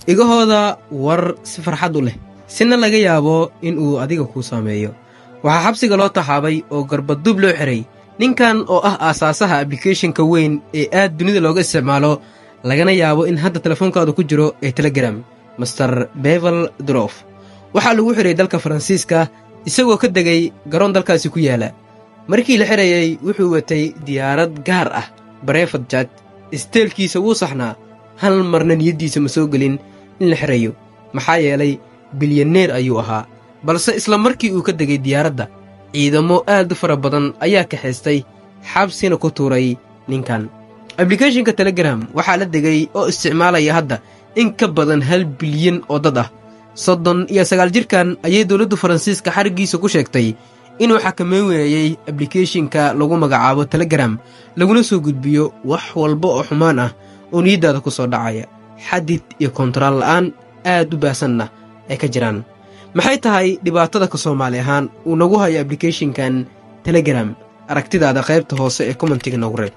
igahooda war si farxad u leh sina laga yaabo in uu adiga kuu saameeyo. waxaa xabsiga loo taxaabay oo garbaduub loo xiray ninkan oo ah aasaasaha ablicathonka weyn ee aad dunida looga isticmaalo lagana yaabo in hadda telefoonkaada ku jiro ee Telegram, Mr. Bevel Drof. waxaa lagu xiray dalka Faransiiska isagoo ka degay garoon dalkaasi ku yaala. markii la xirayay wuxuu watay diyaarad gaar ah, private jet. isteelkiisa wuu saxnaa, hal marna niyaddiisa ma soo gelin in la xirayo, maxaa yeelay bilyaneer ayuu ahaa. balse isla markii uu ka degay diyaaradda, ciidamo aad u fara badan ayaa kaxaystay, xabsina ku tuuray ninkan. ablicathonka Telegram waxaa la degay oo isticmaalaya hadda in ka badan 1 bilyan oo dad ah. 39 jirkan ayay dowladda Faransiiska xarigiisa ku sheegtay inuu xakameyn weeyay ablicathonka lagu magacaabo Telegram, laguna soo gudbiyo wax walba oo xumaan ah oo niyadaada ku soo dhacaya. xadid iyo kontarool la'aan aad u baasanna ay ka jiraan. maxay tahay dhibaatada ka Soomaali ahaan uu nagu hayo ablicathonkan Telegram? aragtidaada qaybta hoose ee commentiga noogu reeb.